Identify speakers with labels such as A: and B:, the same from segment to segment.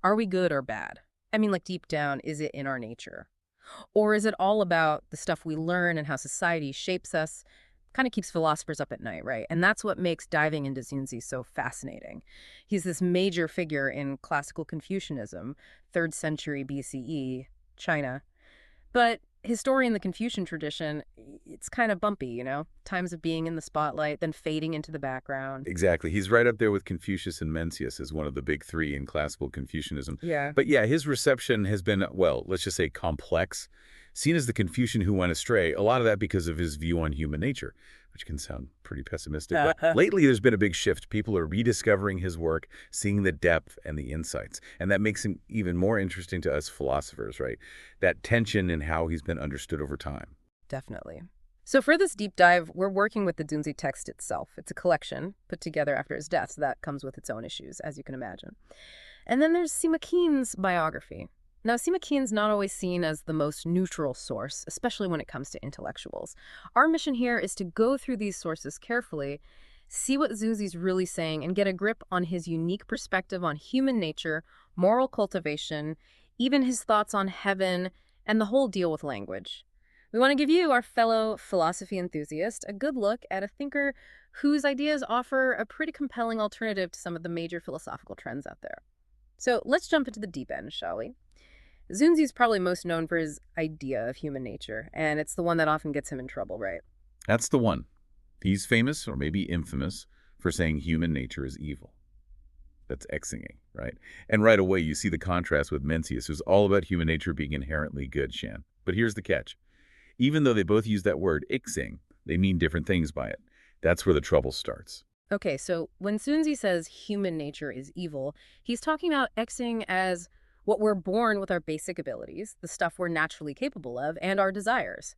A: Are we good or bad? I mean, like deep down, is it in our nature? Or is it all about the stuff we learn and how society shapes us? Kind of keeps philosophers up at night, right? And that's what makes diving into Xunzi so fascinating. He's this major figure in classical Confucianism, 3rd century BCE, China. But his story in the Confucian tradition, it's kind of bumpy, Times of being in the spotlight, then fading into the background.
B: Exactly. He's right up there with Confucius and Mencius as one of the big three in classical Confucianism.
A: Yeah.
B: But yeah, his reception has been, well, let's just say complex. Seen as the Confucian who went astray, a lot of that because of his view on human nature, which can sound pretty pessimistic. But lately, there's been a big shift. People are rediscovering his work, seeing the depth and the insights. And that makes him even more interesting to us philosophers, right? That tension in how he's been understood over time.
A: Definitely. So for this deep dive, we're working with the Xunzi text itself. It's a collection put together after his death, so that comes with its own issues, as you can imagine. And then there's Sima Qian's biography. Now, Sima Qian's not always seen as the most neutral source, especially when it comes to intellectuals. Our mission here is to go through these sources carefully, see what Xunzi's really saying, and get a grip on his unique perspective on human nature, moral cultivation, even his thoughts on heaven, and the whole deal with language. We want to give you, our fellow philosophy enthusiast, a good look at a thinker whose ideas offer a pretty compelling alternative to some of the major philosophical trends out there. So let's jump into the deep end, shall we? Xunzi's probably most known for his idea of human nature, and it's the one that often gets him in trouble, right?
B: That's the one. He's famous, or maybe infamous, for saying human nature is evil. That's Xing, right? And right away, you see the contrast with Mencius, who's all about human nature being inherently good, Shan. But here's the catch. Even though they both use that word, Xing, they mean different things by it. That's where the trouble starts.
A: Okay, so when Xunzi says human nature is evil, he's talking about Xing as what we're born with, our basic abilities, the stuff we're naturally capable of, and our desires.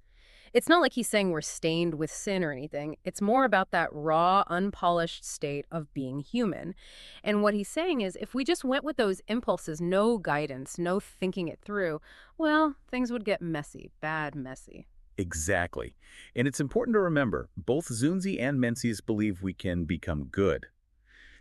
A: It's not like he's saying we're stained with sin or anything. It's more about that raw, unpolished state of being human. And what he's saying is if we just went with those impulses, no guidance, no thinking it through, well, things would get messy, bad messy.
B: Exactly. And it's important to remember, both Xunzi and Mencius believe we can become good.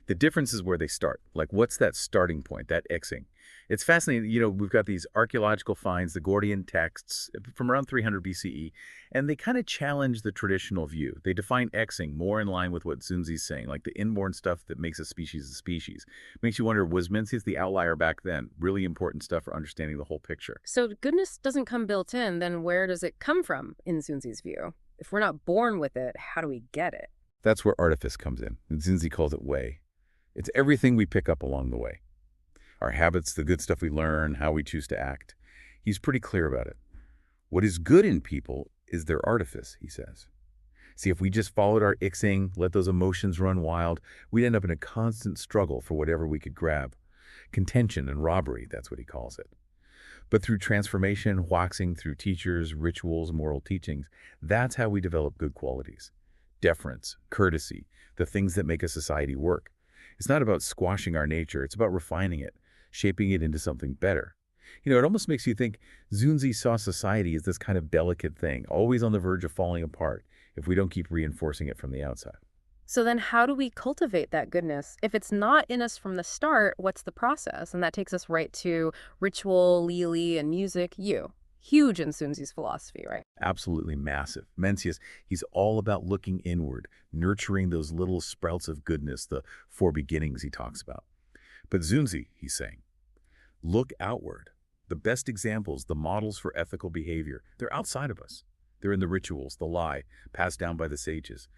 B: The difference is where they start. Like, what's that starting point, that Xing? It's fascinating. We've got these archaeological finds, the Gordian texts from around 300 BCE, and they kind of challenge the traditional view. They define Xing more in line with what Xunzi's saying, like the inborn stuff that makes a species. Makes you wonder, was Mencius the outlier back then? Really important stuff for understanding the whole picture.
A: So goodness doesn't come built in, then where does it come from in Xunzi's view? If we're not born with it, how do we get it?
B: That's where artifice comes in. And Xunzi calls it way. It's everything we pick up along the way. Our habits, the good stuff we learn, how we choose to act. He's pretty clear about it. What is good in people is their artifice, he says. See, if we just followed our Xing, let those emotions run wild, we'd end up in a constant struggle for whatever we could grab. Contention and robbery, that's what he calls it. But through transformation, waxing, through teachers, rituals, moral teachings, that's how we develop good qualities. Deference, courtesy, the things that make a society work. It's not about squashing our nature, it's about refining it, shaping it into something better. It almost makes you think Xunzi saw society as this kind of delicate thing, always on the verge of falling apart if we don't keep reinforcing it from the outside.
A: So then how do we cultivate that goodness? If it's not in us from the start, what's the process? And that takes us right to ritual, lili, and music, huge in Xunzi's philosophy, right?
B: Absolutely massive. Mencius, he's all about looking inward, nurturing those little sprouts of goodness, the four beginnings he talks about. But Xunzi, he's saying, look outward. The best examples, the models for ethical behavior, they're outside of us. They're in the rituals, the lie, passed down by the sages.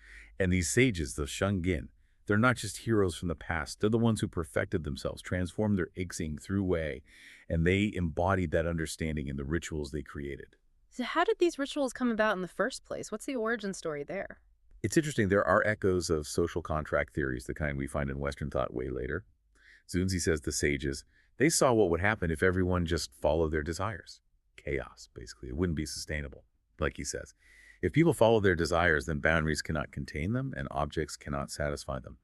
B: And these sages, the Shungin, they're not just heroes from the past. They're the ones who perfected themselves, transformed their Xing through Wei, and they embodied that understanding in the rituals they created.
A: So how did these rituals come about in the first place? What's the origin story there?
B: It's interesting, there are echoes of social contract theories, the kind we find in Western thought way later. Xunzi says the sages, they saw what would happen if everyone just followed their desires. Chaos, basically. It wouldn't be sustainable, like he says. If people follow their desires, then boundaries cannot contain them and objects cannot satisfy them.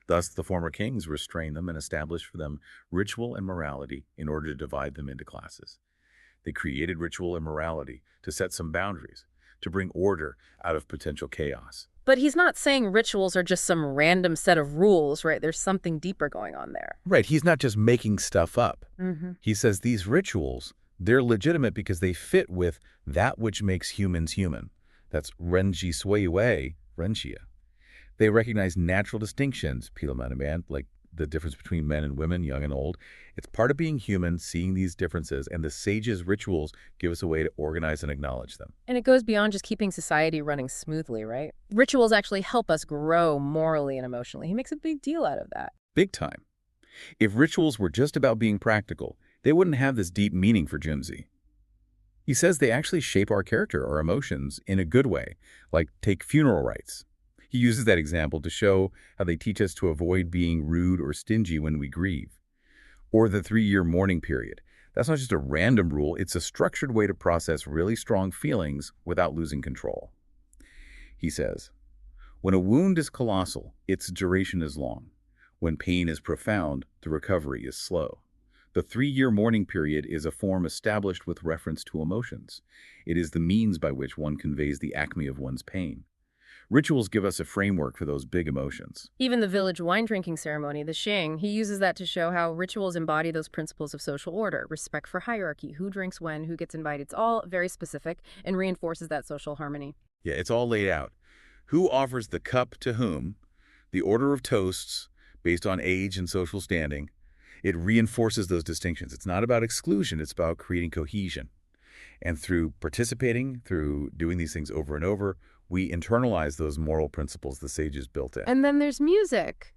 B: Thus, the former kings restrained them and established for them ritual and morality in order to divide them into classes. They created ritual and morality to set some boundaries, to bring order out of potential chaos.
A: But he's not saying rituals are just some random set of rules, right? There's something deeper going on there.
B: Right, he's not just making stuff up.
A: Mm-hmm.
B: He says these rituals, they're legitimate because they fit with that which makes humans human. That's renji sui wei, renjia. They recognize natural distinctions, man, like the difference between men and women, young and old. It's part of being human, seeing these differences, and the sages' rituals give us a way to organize and acknowledge them.
A: And it goes beyond just keeping society running smoothly, right? Rituals actually help us grow morally and emotionally. He makes a big deal out of that.
B: Big time. If rituals were just about being practical, they wouldn't have this deep meaning for Xunzi. He says they actually shape our character, our emotions, in a good way, like take funeral rites. He uses that example to show how they teach us to avoid being rude or stingy when we grieve. Or the 3-year mourning period. That's not just a random rule, it's a structured way to process really strong feelings without losing control. He says, when a wound is colossal, its duration is long. When pain is profound, the recovery is slow. The 3-year mourning period is a form established with reference to emotions. It is the means by which one conveys the acme of one's pain. Rituals give us a framework for those big emotions.
A: Even the village wine drinking ceremony, the Sheng, he uses that to show how rituals embody those principles of social order, respect for hierarchy, who drinks when, who gets invited. It's all very specific and reinforces that social harmony.
B: Yeah, it's all laid out. Who offers the cup to whom, the order of toasts based on age and social standing. It reinforces those distinctions. It's not about exclusion, it's about creating cohesion. And through participating, through doing these things over and over, we internalize those moral principles the sages built in.
A: And then there's music.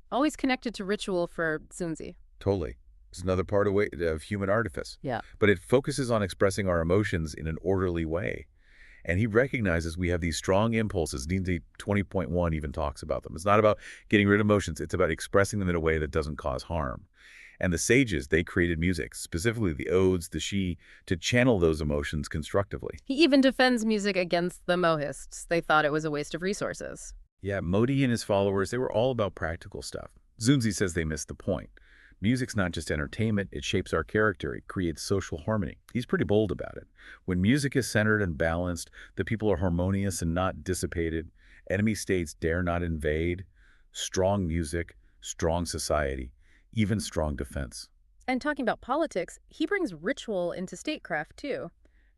A: Always connected to ritual for Xunzi.
B: Totally. It's another part of human artifice.
A: Yeah.
B: But it focuses on expressing our emotions in an orderly way. And he recognizes we have these strong impulses. Xunzi 20.1 even talks about them. It's not about getting rid of emotions. It's about expressing them in a way that doesn't cause harm. And the sages, they created music, specifically the odes, the shi, to channel those emotions constructively.
A: He even defends music against the Mohists. They thought it was a waste of resources.
B: Yeah, Modi and his followers, they were all about practical stuff. Xunzi says they missed the point. Music's not just entertainment, it shapes our character, it creates social harmony. He's pretty bold about it. When music is centered and balanced, the people are harmonious and not dissipated. Enemy states dare not invade. Strong music, strong society, even strong defense.
A: And talking about politics, he brings ritual into statecraft too,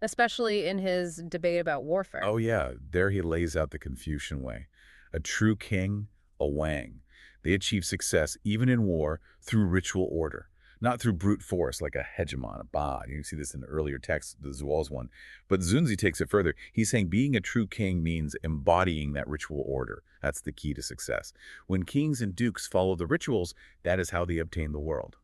A: especially in his debate about warfare.
B: Oh yeah, there he lays out the Confucian way. A true king, a wang. They achieve success, even in war, through ritual order, not through brute force like a hegemon, a ba. You can see this in earlier texts, the Zuo's one. But Xunzi takes it further. He's saying being a true king means embodying that ritual order. That's the key to success. When kings and dukes follow the rituals, that is how they obtain the world.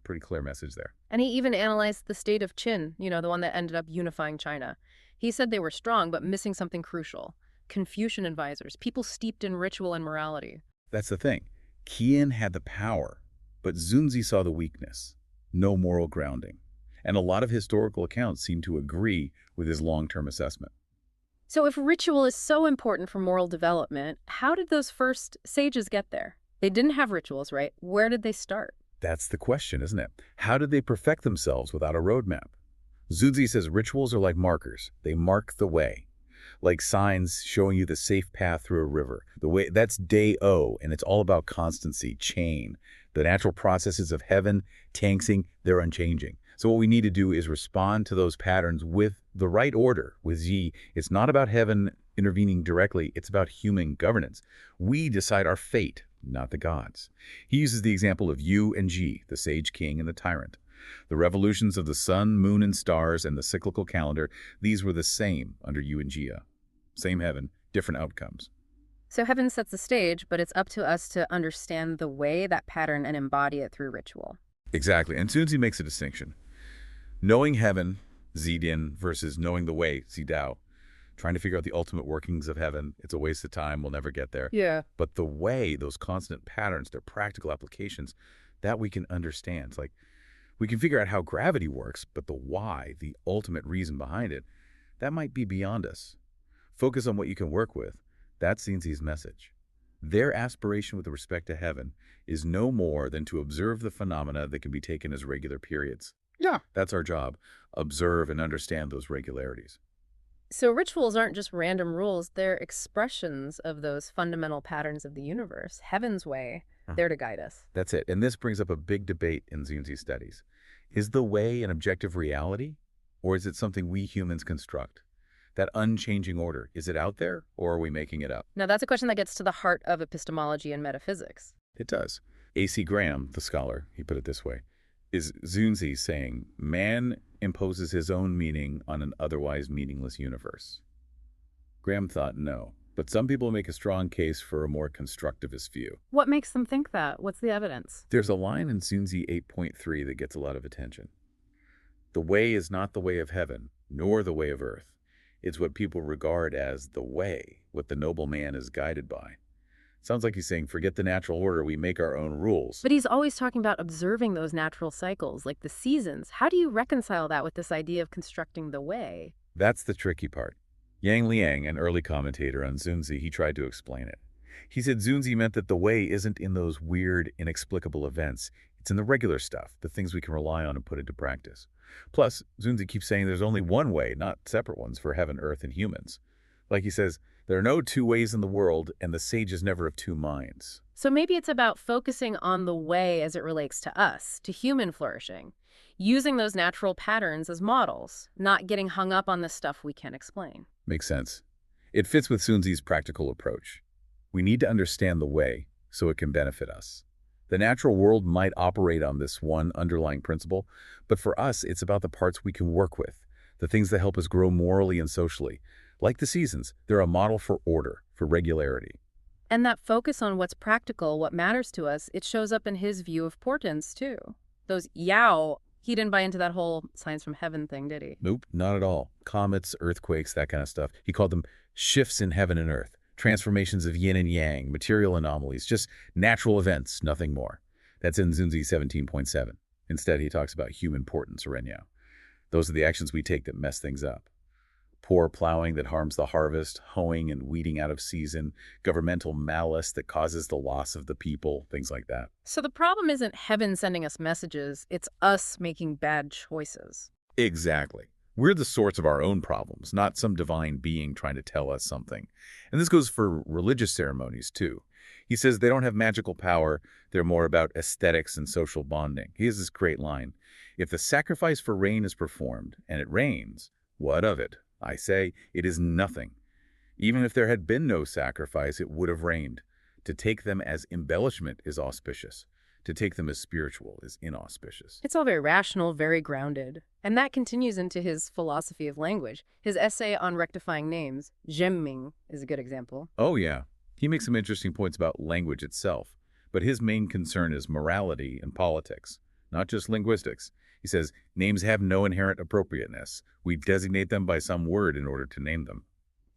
B: Pretty clear message there.
A: And he even analyzed the state of Qin, the one that ended up unifying China. He said they were strong, but missing something crucial. Confucian advisors, people steeped in ritual and morality.
B: That's the thing. Qian had the power, but Xunzi saw the weakness. No moral grounding. And a lot of historical accounts seem to agree with his long-term assessment.
A: So if ritual is so important for moral development, how did those first sages get there? They didn't have rituals, right? Where did they start?
B: That's the question, isn't it? How did they perfect themselves without a roadmap? Xunzi says rituals are like markers. They mark the way. Like signs showing you the safe path through a river. The way that's Dao, and it's all about constancy, chain. The natural processes of heaven, tanxing, they're unchanging. So what we need to do is respond to those patterns with the right order, with Yi. It's not about heaven intervening directly, it's about human governance. We decide our fate, not the gods. He uses the example of Yu and Ji, the sage king and the tyrant. The revolutions of the sun, moon, and stars and the cyclical calendar, these were the same under Yu and Jia. Same heaven, different outcomes.
A: So heaven sets the stage, but it's up to us to understand the way, that pattern, and embody it through ritual.
B: Exactly, and Xunzi makes a distinction. Knowing heaven, Zidin, versus knowing the way, Zidao. Trying to figure out the ultimate workings of heaven, it's a waste of time, we'll never get there.
A: Yeah.
B: But the way, those constant patterns, their practical applications, that we can understand. It's like, we can figure out how gravity works, but the why, the ultimate reason behind it, that might be beyond us. Focus on what you can work with. That's Xunzi's message. Their aspiration with respect to heaven is no more than to observe the phenomena that can be taken as regular periods.
A: Yeah.
B: That's our job. Observe and understand those regularities.
A: So rituals aren't just random rules, they're expressions of those fundamental patterns of the universe. Heaven's way,
B: Huh.
A: there to guide us.
B: That's it. And this brings up a big debate in Xunzi studies. Is the way an objective reality, or is it something we humans construct? That unchanging order, is it out there, or are we making it up?
A: Now, that's a question that gets to the heart of epistemology and metaphysics.
B: It does. A.C. Graham, the scholar, he put it this way, is Xunzi saying man imposes his own meaning on an otherwise meaningless universe. Graham thought no, but some people make a strong case for a more constructivist view.
A: What makes them think that? What's the evidence?
B: There's a line in Xunzi 8.3 that gets a lot of attention. The way is not the way of heaven, nor the way of earth. It's what people regard as the way, what the noble man is guided by. Sounds like he's saying, forget the natural order, we make our own rules.
A: But he's always talking about observing those natural cycles, like the seasons. How do you reconcile that with this idea of constructing the way?
B: That's the tricky part. Yang Liang, an early commentator on Xunzi, he tried to explain it. He said Xunzi meant that the way isn't in those weird, inexplicable events. It's in the regular stuff, the things we can rely on and put into practice. Plus, Xunzi keeps saying there's only one way, not separate ones, for heaven, earth, and humans. Like he says, there are no two ways in the world, and the sage is never of two minds.
A: So maybe it's about focusing on the way as it relates to us, to human flourishing, using those natural patterns as models, not getting hung up on the stuff we can't explain.
B: Makes sense. It fits with Xunzi's practical approach. We need to understand the way so it can benefit us. The natural world might operate on this one underlying principle, but for us, it's about the parts we can work with, the things that help us grow morally and socially. Like the seasons, they're a model for order, for regularity.
A: And that focus on what's practical, what matters to us, it shows up in his view of portents, too. Those Yao, he didn't buy into that whole science from heaven thing, did he?
B: Nope, not at all. Comets, earthquakes, that kind of stuff. He called them shifts in heaven and earth, transformations of yin and yang, material anomalies, just natural events, nothing more. That's in Xunzi 17.7. Instead, he talks about human portents, or Renyao. Those are the actions we take that mess things up. Poor plowing that harms the harvest, hoeing and weeding out of season, governmental malice that causes the loss of the people, things like that.
A: So the problem isn't heaven sending us messages, it's us making bad choices.
B: Exactly. We're the source of our own problems, not some divine being trying to tell us something. And this goes for religious ceremonies, too. He says they don't have magical power, they're more about aesthetics and social bonding. He has this great line. If the sacrifice for rain is performed, and it rains, what of it? I say, it is nothing. Even if there had been no sacrifice, it would have rained. To take them as embellishment is auspicious. To take them as spiritual is inauspicious.
A: It's all very rational, very grounded. And that continues into his philosophy of language. His essay on rectifying names, Zhenming, is a good example.
B: Oh, yeah. He makes some interesting points about language itself. But his main concern is morality and politics, not just linguistics. He says, names have no inherent appropriateness. We designate them by some word in order to name them.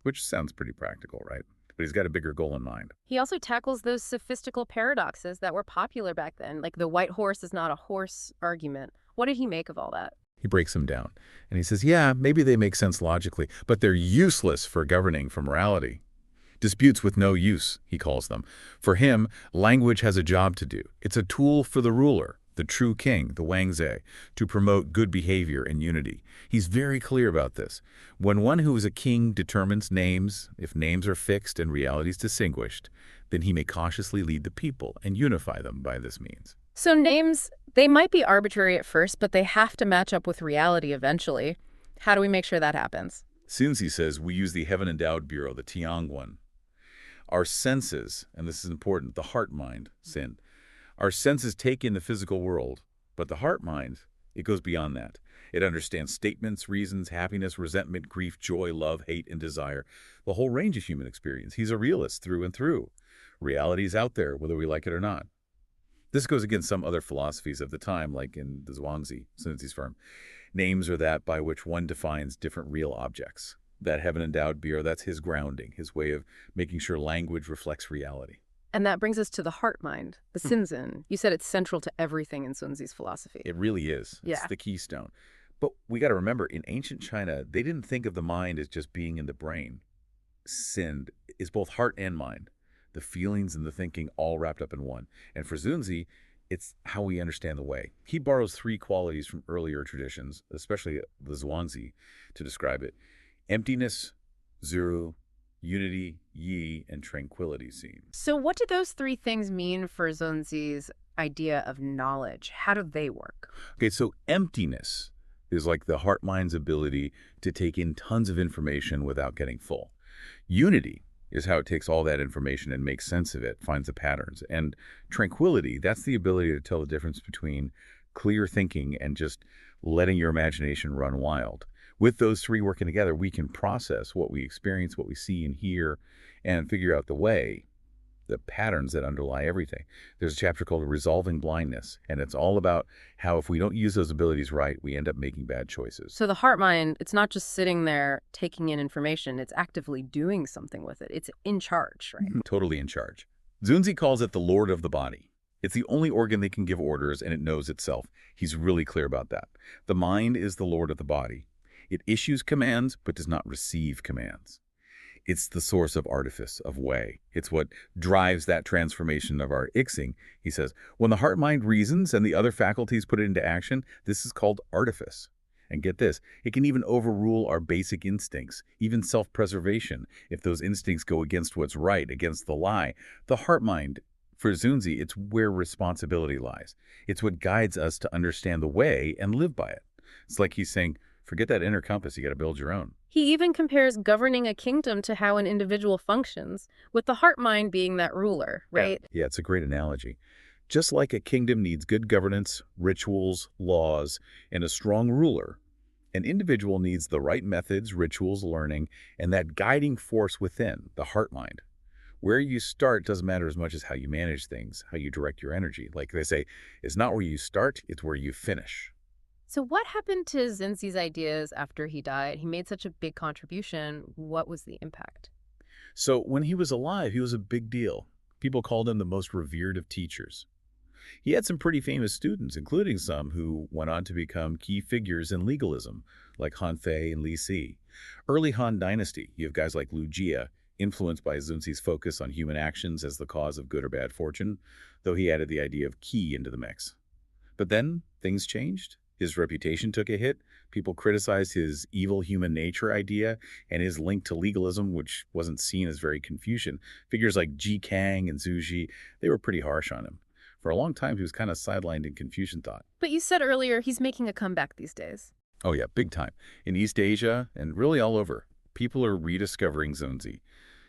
B: Which sounds pretty practical, right? But he's got a bigger goal in mind.
A: He also tackles those sophistical paradoxes that were popular back then, like the white horse is not a horse argument. What did he make of all that?
B: He breaks them down. And he says, yeah, maybe they make sense logically, but they're useless for governing for morality. Disputes with no use, he calls them. For him, language has a job to do. It's a tool for the ruler, the true king, the Wangzi, to promote good behavior and unity. He's very clear about this. When one who is a king determines names, if names are fixed and realities distinguished, then he may cautiously lead the people and unify them by this means.
A: So names, they might be arbitrary at first, but they have to match up with reality eventually. How do we make sure that happens?
B: Xunzi says we use the Heaven Endowed Bureau, the Tiangwan. Our senses, and this is important, the heart-mind, sin. Our senses take in the physical world, but the heart-mind, it goes beyond that. It understands statements, reasons, happiness, resentment, grief, joy, love, hate, and desire. The whole range of human experience. He's a realist through and through. Reality is out there, whether we like it or not. This goes against some other philosophies of the time, like in the Xunzi, Xunzi's firm. Names are that by which one defines different real objects. That heaven-endowed bureau, that's his grounding, his way of making sure language reflects reality.
A: And that brings us to the heart-mind, the Xunzi. You said it's central to everything in Xunzi's philosophy.
B: It really is.
A: Yeah.
B: It's the keystone. But we got to remember, in ancient China, they didn't think of the mind as just being in the brain. Sin is both heart and mind, the feelings and the thinking all wrapped up in one. And for Xunzi, it's how we understand the way. He borrows three qualities from earlier traditions, especially the Xunzi, to describe it. Emptiness, zero, unity, yi, and tranquility seen.
A: So what do those three things mean for Xunzi's idea of knowledge? How do they work?
B: Okay, so emptiness is like the heart-mind's ability to take in tons of information without getting full. Unity is how it takes all that information and makes sense of it, finds the patterns. And tranquility, that's the ability to tell the difference between clear thinking and just letting your imagination run wild. With those three working together, we can process what we experience, what we see and hear, and figure out the patterns that underlie everything. There's a chapter called Resolving Blindness, and it's all about how if we don't use those abilities right, we end up making bad choices.
A: So the heart mind, it's not just sitting there taking in information, it's actively doing something with it. It's in charge, right?
B: Totally in charge. Xunzi calls it the lord of the body. It's the only organ that can give orders, and it knows itself. He's really clear about that. The mind is the lord of the body. It issues commands, but does not receive commands. It's the source of artifice, of way. It's what drives that transformation of our Ixing. He says, when the heart-mind reasons and the other faculties put it into action, this is called artifice. And get this, it can even overrule our basic instincts, even self-preservation, if those instincts go against what's right, against the lie. The heart-mind, for Xunzi, it's where responsibility lies. It's what guides us to understand the way and live by it. It's like he's saying, forget that inner compass, you got to build your own.
A: He even compares governing a kingdom to how an individual functions, with the heart mind being that ruler, right?
B: Yeah, it's a great analogy. Just like a kingdom needs good governance, rituals, laws, and a strong ruler, an individual needs the right methods, rituals, learning, and that guiding force within, the heart mind. Where you start doesn't matter as much as how you manage things, how you direct your energy. Like they say, it's not where you start, it's where you finish.
A: So what happened to Xunzi's ideas after he died? He made such a big contribution. What was the impact?
B: So when he was alive, he was a big deal. People called him the most revered of teachers. He had some pretty famous students, including some who went on to become key figures in legalism, like Han Fei and Li Si. Early Han Dynasty, you have guys like Lu Jia, influenced by Xunzi's focus on human actions as the cause of good or bad fortune, though he added the idea of qi into the mix. But then things changed. His reputation took a hit. People criticized his evil human nature idea and his link to legalism, which wasn't seen as very Confucian. Figures like Ji Kang and Zhu Ji, they were pretty harsh on him. For a long time, he was kind of sidelined in Confucian thought.
A: But you said earlier he's making a comeback these days.
B: Oh yeah, big time. In East Asia and really all over, people are rediscovering Xunzi.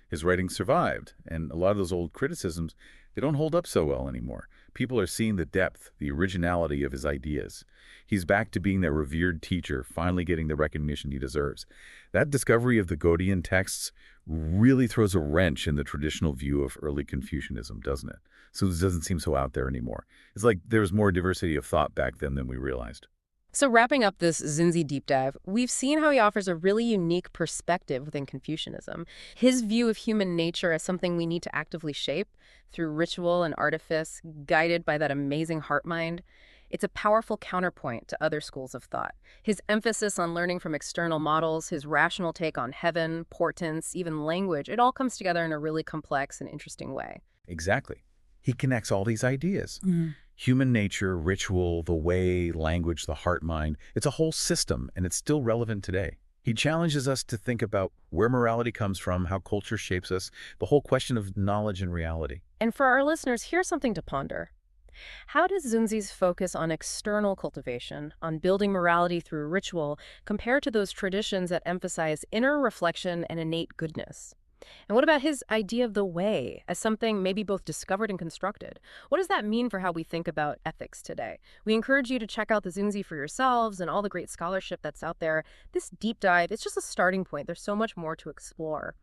B: His writings survived, and a lot of those old criticisms, they don't hold up so well anymore. People are seeing the depth, the originality of his ideas. He's back to being that revered teacher, finally getting the recognition he deserves. That discovery of the Godian texts really throws a wrench in the traditional view of early Confucianism, doesn't it? So it doesn't seem so out there anymore. It's like there was more diversity of thought back then than we realized.
A: So wrapping up this Xunzi deep dive, we've seen how he offers a really unique perspective within Confucianism. His view of human nature as something we need to actively shape through ritual and artifice, guided by that amazing heart mind. It's a powerful counterpoint to other schools of thought. His emphasis on learning from external models, his rational take on heaven, portents, even language, it all comes together in a really complex and interesting way.
B: Exactly. He connects all these ideas. Human nature, ritual, the way, language, the heart mind. It's a whole system, and it's still relevant today. He challenges us to think about where morality comes from, how culture shapes us, the whole question of knowledge and reality.
A: And for our listeners, here's something to ponder. How does Xunzi's focus on external cultivation, on building morality through ritual, compare to those traditions that emphasize inner reflection and innate goodness? And what about his idea of the way as something maybe both discovered and constructed? What does that mean for how we think about ethics today? We encourage you to check out the Xunzi for yourselves and all the great scholarship that's out there. This deep dive, it's just a starting point. There's so much more to explore.